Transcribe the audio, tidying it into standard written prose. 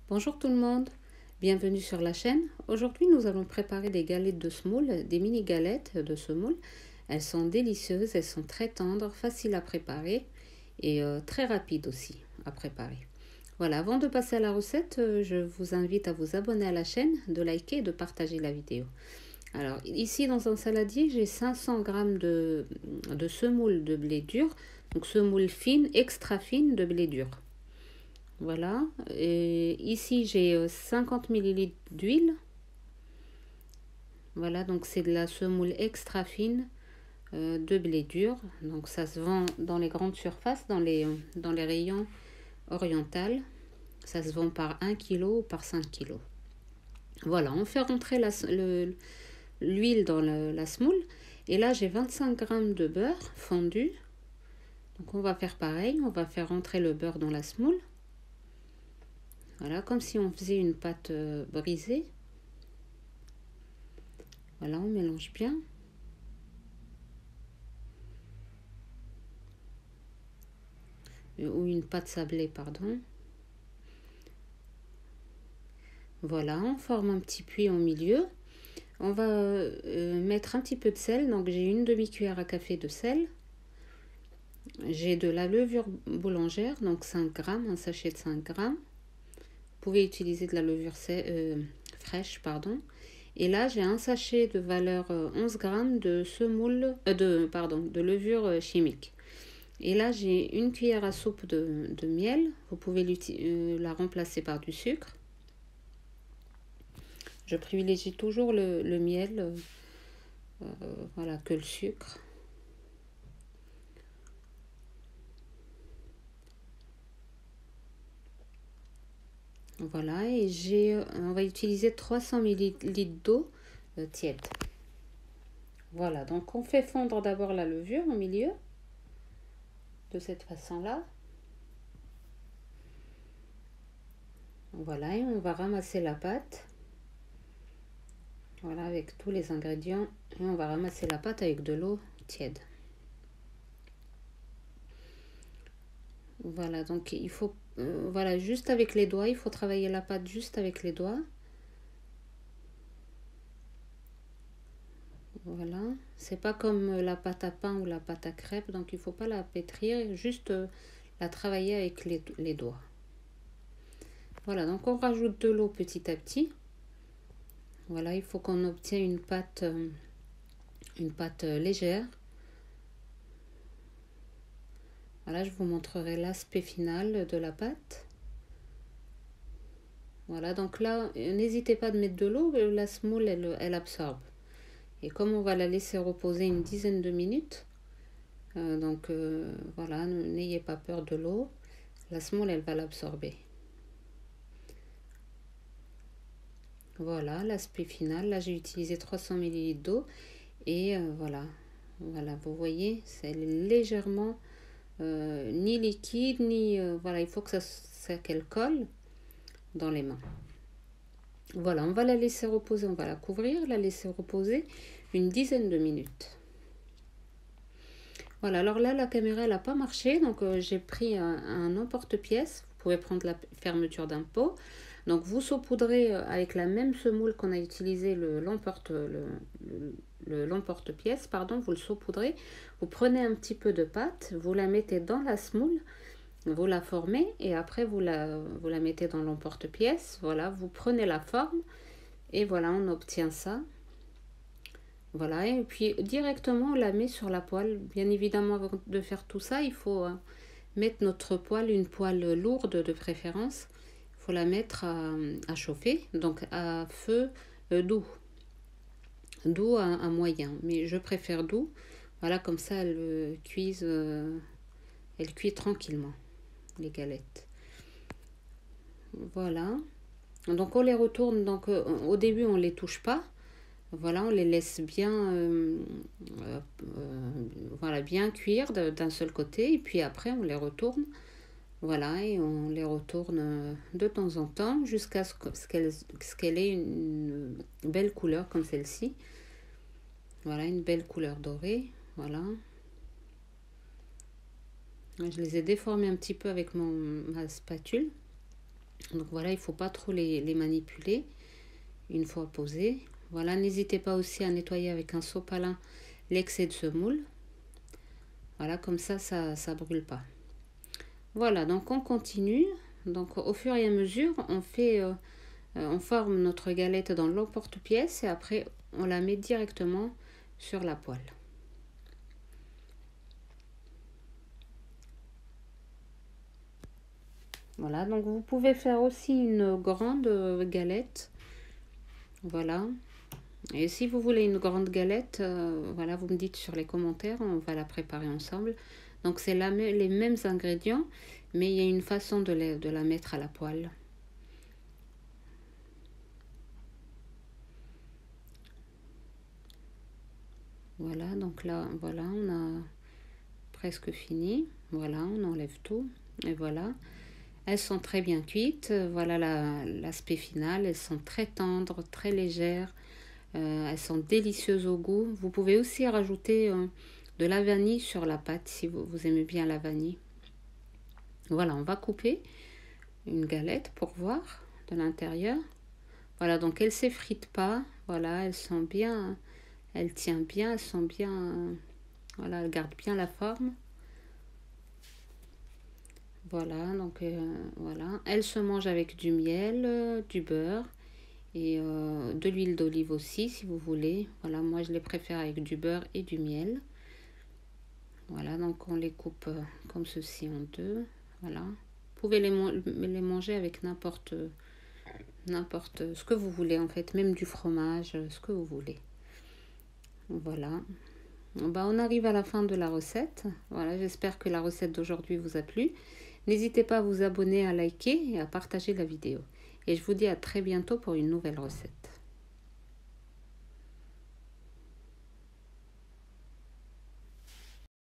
Bonjour tout le monde, bienvenue sur la chaîne. Aujourd'hui nous allons préparer des galettes de semoule, des mini galettes de semoule. Elles sont délicieuses, elles sont très tendres, faciles à préparer et très rapides aussi à préparer. Voilà, avant de passer à la recette, je vous invite à vous abonner à la chaîne, de liker et de partager la vidéo. Alors ici dans un saladier, j'ai 500 g de semoule de blé dur, donc semoule fine, extra fine de blé dur. Voilà, et ici j'ai 50 ml d'huile. Voilà, donc c'est de la semoule extra fine de blé dur. Donc ça se vend dans les grandes surfaces, dans les rayons orientaux. Ça se vend par 1 kg ou par 5 kg. Voilà, on fait rentrer l'huile dans la semoule. Et là j'ai 25 g de beurre fondu. Donc on va faire pareil, on va faire rentrer le beurre dans la semoule. Voilà, comme si on faisait une pâte brisée. Voilà, on mélange bien. Ou une pâte sablée, pardon. Voilà, on forme un petit puits au milieu. On va mettre un petit peu de sel. Donc j'ai une demi-cuillère à café de sel. J'ai de la levure boulangère, donc 5 g, un sachet de 5 g. Vous pouvez utiliser de la levure fraîche, pardon. Et là, j'ai un sachet de valeur 11 g de semoule, de levure chimique. Et là, j'ai une cuillère à soupe de miel. Vous pouvez la remplacer par du sucre. Je privilégie toujours le miel, voilà, que le sucre. Voilà, et on va utiliser 300 ml d'eau tiède. Voilà, donc on fait fondre d'abord la levure au milieu, de cette façon-là. Voilà, et on va ramasser la pâte. Voilà, avec tous les ingrédients. Et on va ramasser la pâte avec de l'eau tiède. Voilà, donc il faut, voilà, juste avec les doigts, il faut travailler la pâte juste avec les doigts. Voilà, c'est pas comme la pâte à pain ou la pâte à crêpes, donc il faut pas la pétrir, juste la travailler avec les doigts. Voilà, donc on rajoute de l'eau petit à petit. Voilà, il faut qu'on obtienne une pâte légère. Voilà, je vous montrerai l'aspect final de la pâte. Voilà, donc là, n'hésitez pas de mettre de l'eau, la semoule, elle absorbe. Et comme on va la laisser reposer une dizaine de minutes, voilà, n'ayez pas peur de l'eau. La semoule, elle va l'absorber. Voilà, l'aspect final. Là, j'ai utilisé 300 ml d'eau. Et voilà, vous voyez, c'est légèrement ni liquide, ni... voilà, il faut que qu'elle colle dans les mains. Voilà, on va la laisser reposer, on va la couvrir, la laisser reposer une dizaine de minutes. Voilà, alors là, la caméra, elle n'a pas marché, donc j'ai pris un emporte-pièce. Vous pouvez prendre la fermeture d'un pot. Donc, vous saupoudrez avec la même semoule qu'on a utilisé l'emporte-pièce, pardon, vous le saupoudrez. Vous prenez un petit peu de pâte, vous la mettez dans la semoule, vous la formez et après vous la mettez dans l'emporte-pièce. Voilà, vous prenez la forme et voilà, on obtient ça. Voilà, et puis directement on la met sur la poêle. Bien évidemment, avant de faire tout ça, il faut mettre notre poêle, une poêle lourde de préférence. Il faut la mettre à chauffer, donc à feu doux. Doux à moyen, mais je préfère doux. Voilà, comme ça elle cuit tranquillement, les galettes. Voilà, donc on les retourne, donc au début on les touche pas. Voilà, on les laisse bien, voilà, bien cuire d'un seul côté et puis après on les retourne. Voilà, et on les retourne de temps en temps jusqu'à ce qu'elle ait une belle couleur comme celle-ci. Voilà, une belle couleur dorée. Voilà. Je les ai déformés un petit peu avec ma spatule. Donc voilà, il ne faut pas trop les manipuler une fois posés. Voilà, n'hésitez pas aussi à nettoyer avec un sopalin l'excès de semoule. Voilà, comme ça ne brûle pas. Voilà, donc on continue. Donc au fur et à mesure, on forme notre galette dans l'emporte-pièce et après on la met directement sur la poêle. Voilà, donc vous pouvez faire aussi une grande galette. Voilà. Et si vous voulez une grande galette, voilà, vous me dites sur les commentaires, on va la préparer ensemble. Donc c'est les mêmes ingrédients, mais il y a une façon de la mettre à la poêle. Voilà, donc là, voilà, on a presque fini. Voilà, on enlève tout. Et voilà. Elles sont très bien cuites. Voilà l'aspect final. Elles sont très tendres, très légères. Elles sont délicieuses au goût. Vous pouvez aussi rajouter de la vanille sur la pâte si vous aimez bien la vanille. Voilà, on va couper une galette pour voir de l'intérieur. Voilà, donc elles ne s'effritent pas. Voilà, elles sont bien, elles tiennent bien, elles sont bien, voilà, elles gardent bien la forme. Voilà, donc voilà, elles se mangent avec du miel, du beurre et de l'huile d'olive aussi si vous voulez. Voilà, moi je les préfère avec du beurre et du miel. Voilà, donc on les coupe comme ceci en deux. Voilà, vous pouvez les manger avec n'importe ce que vous voulez en fait, même du fromage, ce que vous voulez. Voilà. On arrive à la fin de la recette. Voilà, j'espère que la recette d'aujourd'hui vous a plu. N'hésitez pas à vous abonner, à liker et à partager la vidéo. Et je vous dis à très bientôt pour une nouvelle recette.